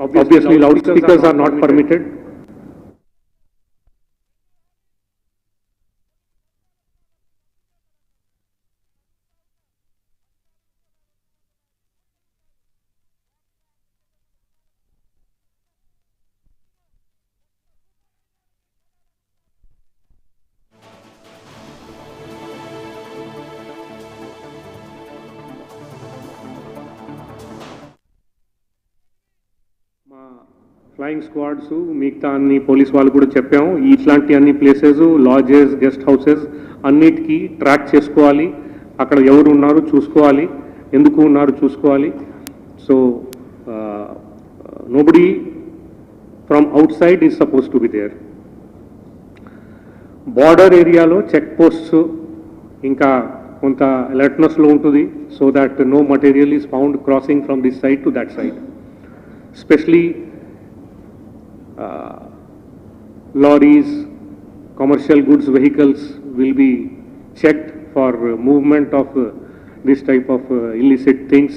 Obviously, loudspeakers are not permitted. Flying squads మిగతా అన్ని police వాళ్ళు కూడా చెప్పాము ఇట్లాంటి అన్ని ప్లేసెస్ లాడ్జెస్ గెస్ట్ హౌసెస్ అన్నిటికీ ట్రాక్ చేసుకోవాలి అక్కడ ఎవరు ఉన్నారు చూసుకోవాలి ఎందుకు ఉన్నారు చూసుకోవాలి so nobody from outside is suppose to be there border ఏరియాలో చెక్ పోస్ట్స్ ఇంకా కొంత అలర్ట్నెస్లో ఉంటుంది so that no material is found crossing from this side to that side especially lorries, commercial goods vehicles will be checked for movement of this type of illicit things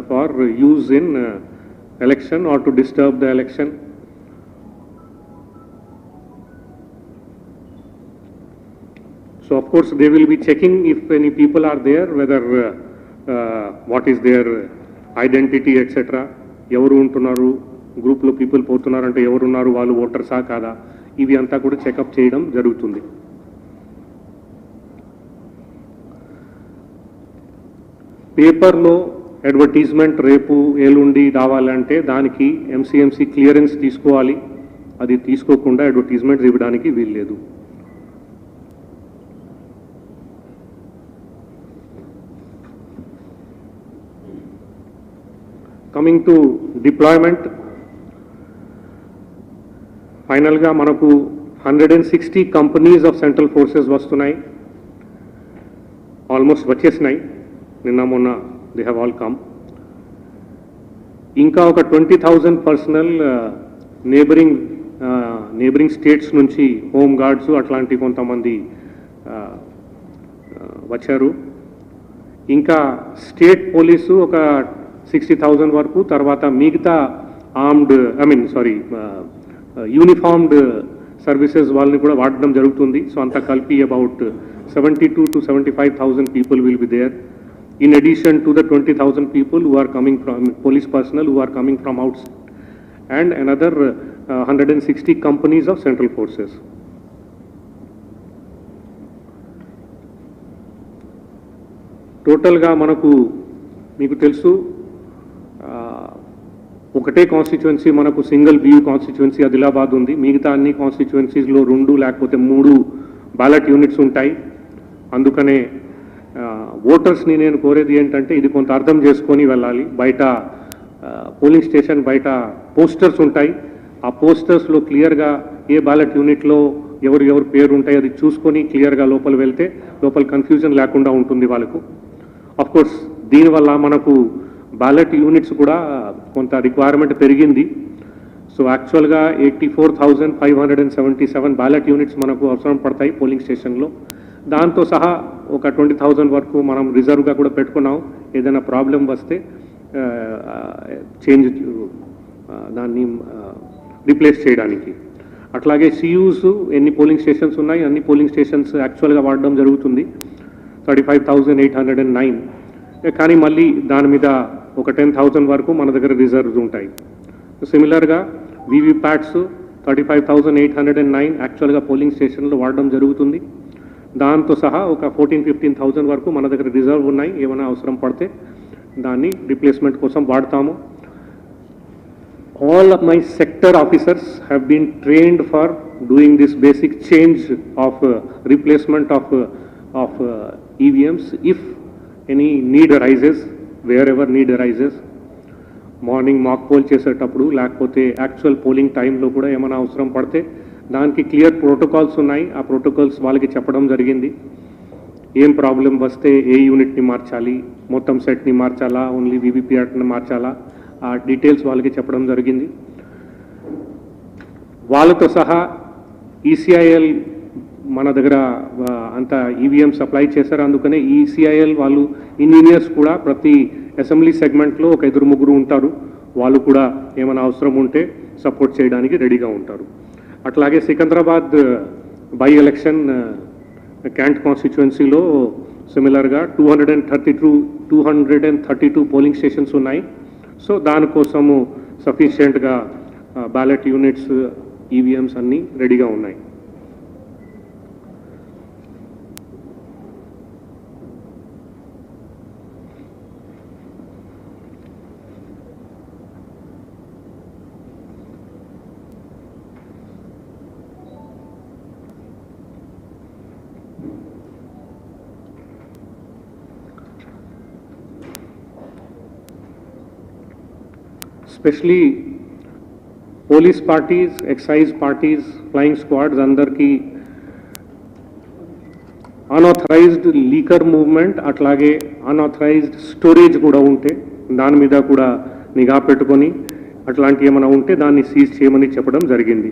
for use in election or to disturb the election. So of course they will be checking if any people are there, whether what is their identity etc. ఎవరు ఉంటున్నారు గ్రూప్లో people పోతున్నారంటే ఎవరున్నారు వాళ్ళు ఓటర్సా కాదా ఇవి అంతా కూడా checkup చేయడం జరుగుతుంది పేపర్లో అడ్వర్టైజ్మెంట్ రేపు ఏలుండి రావాలంటే దానికి ఎంసీఎంసీ క్లియరెన్స్ తీసుకోవాలి అది తీసుకోకుండా అడ్వర్టైజ్మెంట్స్ ఇవ్వడానికి వీల్లేదు Coming to deployment, final ga manaku 160 companies of central forces vastunai, almost vachesnai, ninna monna they have all come. Inka oka 20,000 personnel neighboring states nunchi home guards atlanti kontamandi vacharu. Inka state police oka 60,000 వరకు తర్వాత మిగతా armed uniformed services వాళ్ళని కూడా వాడడం జరుగుతుంది so అంతా కలిపి about 72 to 75,000 people will be there in addition to the 20,000 people who are coming from police personnel who are coming from out and another 160 companies of central forces టోటల్గా మనకు మీకు తెలుసు ఒకటే కాన్స్టిట్యుయెన్సీ మనకు సింగిల్ బియూ కాన్స్టిట్యుయెన్సీ ఆదిలాబాద్ ఉంది మిగతా అన్ని కాన్స్టిట్యుయెన్సీస్లో 2 లేకపోతే 3 బ్యాలెట్ యూనిట్స్ ఉంటాయి అందుకనే ఓటర్స్ని నేను కోరేది ఏంటంటే ఇది కొంత అర్థం చేసుకొని వెళ్ళాలి బయట పోలింగ్ స్టేషన్ బయట పోస్టర్స్ ఉంటాయి ఆ పోస్టర్స్లో క్లియర్గా ఏ బ్యాలెట్ యూనిట్లో ఎవరు పేరు ఉంటాయి అది చూసుకొని క్లియర్గా లోపల వెళ్తే లోపల కన్ఫ్యూజన్ లేకుండా ఉంటుంది వాళ్ళకు అఫ్కోర్స్ దీనివల్ల మనకు బ్యాలెట్ యూనిట్స్ కూడా కొంత రిక్వైర్మెంట్ పెరిగింది సో యాక్చువల్గా 84,577 బ్యాలెట్ యూనిట్స్ మనకు అవసరం పడతాయి పోలింగ్ స్టేషన్లో దాంతో సహా ఒక 20,000 వరకు మనం రిజర్వ్గా కూడా పెట్టుకున్నాం ఏదైనా ప్రాబ్లం వస్తే చేంజ్ దాన్ని రీప్లేస్ చేయడానికి అట్లాగే సియూస్ ఎన్ని పోలింగ్ స్టేషన్స్ ఉన్నాయి అన్ని పోలింగ్ స్టేషన్స్ యాక్చువల్గా వాడడం జరుగుతుంది 35,809 కానీ మళ్ళీ దాని మీద ఒక 10,000 వరకు మన దగ్గర రిజర్వ్స్ ఉంటాయి సిమిలర్గా వీవీప్యాట్స్ 35,809 యాక్చువల్గా పోలింగ్ స్టేషన్లో వాడడం జరుగుతుంది దాంతో సహా ఒక 14,000-15,000 వరకు మన దగ్గర రిజర్వ్ ఉన్నాయి ఏమైనా అవసరం పడితే దాన్ని రీప్లేస్మెంట్ కోసం వాడతాము all of my sector officers have been trained for doing this basic change of replacement of EVMs if any need arises wherever need arises morning mock poll చేసేటప్పుడు లేకపోతే యాక్చువల్ పోలింగ్ టైంలో కూడా ఏమైనా అవసరం పడితే దానికి క్లియర్ ప్రోటోకాల్స్ ఉన్నాయి ఆ ప్రోటోకాల్స్ వాళ్ళకి చెప్పడం జరిగింది ఏం ప్రాబ్లం వస్తే ఏ యూనిట్ని మార్చాలి మొత్తం సెట్ని మార్చాలా ఓన్లీ వీవీప్యాట్ని మార్చాలా ఆ డీటెయిల్స్ వాళ్ళకి చెప్పడం జరిగింది వాళ్ళతో సహా ఈసీఐఎల్ మన దగ్గర అంత ఈవీఎం సప్లై చేశారు అందుకనే ఈసీఐఎల్ వాళ్ళు ఇంజనీర్స్ కూడా ప్రతి అసెంబ్లీ సెగ్మెంట్లో ఒక 2-3 ఉంటారు వాళ్ళు కూడా ఏమైనా అవసరం ఉంటే సపోర్ట్ చేయడానికి రెడీగా ఉంటారు. అట్లాగే సికింద్రాబాద్ బై ఎలక్షన్ క్యాంట్ కాన్స్టిట్యుయెన్సీలో సిమిలర్గా 232 పోలింగ్ స్టేషన్స్ ఉన్నాయి. సో దానికోసము సఫిషియెంట్గా బ్యాలెట్ యూనిట్స్, ఈవీఎంస్ అన్నీ రెడీగా ఉన్నాయి. Specially police parties, excise parties, flying squads అందరికీ అన్ఆథరైజ్డ్ లీకర్ మూవ్మెంట్ అట్లాగే అన్ఆథరైజ్డ్ స్టోరేజ్ కూడా ఉంటే దాని మీద కూడా నిఘా పెట్టుకొని అట్లాంటి ఏమైనా ఉంటే దాన్ని సీజ్ చేయమని చెప్పడం జరిగింది.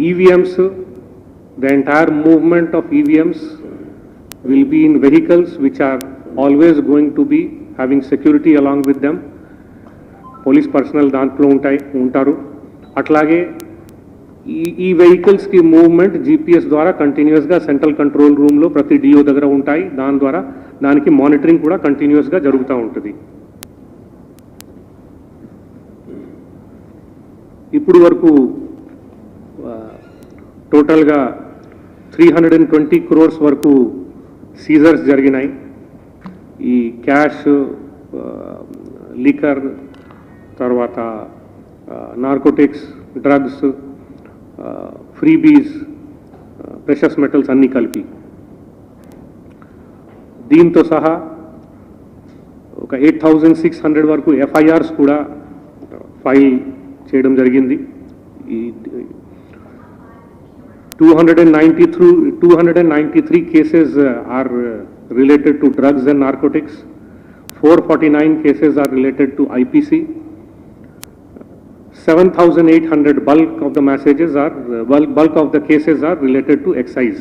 EVMs, the entire movement of EVMs will be in vehicles which are always going to be having security along with them. Police personnel దాంట్లో ఉంటారు. అట్లాగే ఈ వెహికల్స్కి మూవ్మెంట్ GPS ద్వారా కంటిన్యూస్గా సెంట్రల్ కంట్రోల్ రూమ్లో ప్రతి డిఓ దగ్గర ఉంటాయి. దాని ద్వారా దానికి మానిటరింగ్ కూడా కంటిన్యూస్గా జరుగుతూ ఉంటుంది. ఇప్పుడు వరకు టోటల్గా 320 crores వరకు సీజర్స్ జరిగినాయి. ఈ క్యాష్, లికర్, తర్వాత narcotics, drugs, freebies, precious metals అన్నీ కలిపి. దీంతో సహా ఒక 8,600 వరకు FIRs కూడా ఫైల్ చేయడం జరిగింది. ఈ 293 cases are related to drugs and narcotics. 449 cases are related to IPC. 7,800 bulk of the cases are related to excise.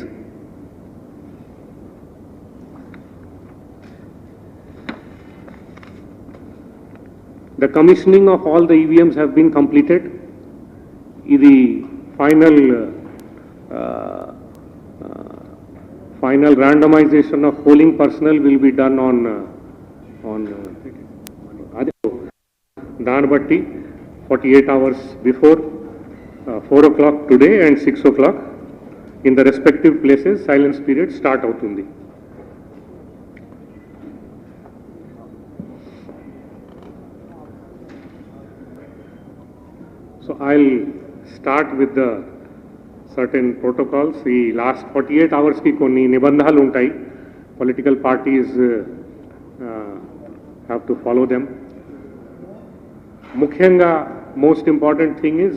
The commissioning of all the EVMs have been completed. The final randomization of polling personnel will be done on దాన్ని బట్టి 48 hours before 4 o'clock today and 6 o'clock in the respective places silence period start అవుతుంది. So I'll start with the certain protocols. The last 48 hours ki konni nibandhalu untai. Political parties have to follow them. Mukhyanga most important thing is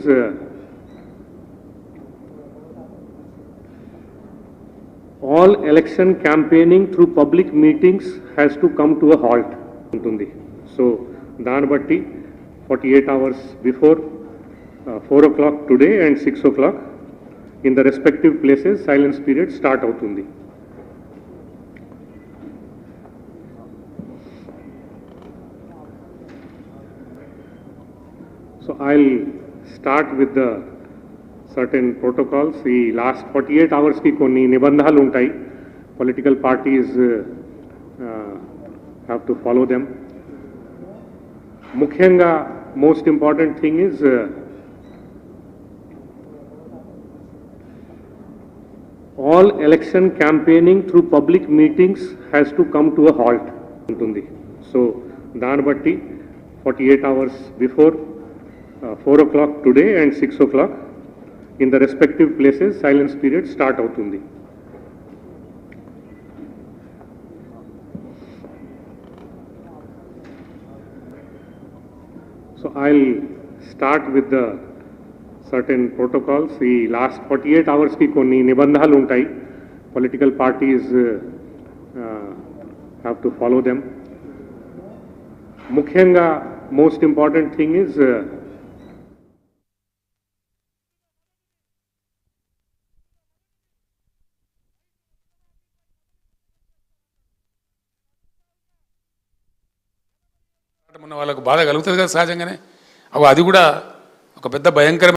all election campaigning through public meetings has to come to a halt untundi. So దాన్ని బట్టి 48 hours before 4 o'clock today and 6 o'clock in the respective places silence period start అవుతుంది. So I'll start with the certain protocols. The last 48 hours ki konni nibandhalu untai. Political parties have to follow them. Mukhyanga most important thing is all election campaigning through public meetings has to come to a halt untundi. So దాన్ని బట్టి 48 hours before 4 o'clock today and 6 o'clock in the respective places silence period start అవుతుంది. So I'll start with the certain protocols. The last 48 hours ki konni nibandhalu untai. Political parties have to follow them. Mukhyanga most important thing is ఉన్న వాళ్ళకు బాధ కలుగుతుంది కదా సహజంగానే. అది కూడా ఒక పెద్ద భయంకరమైన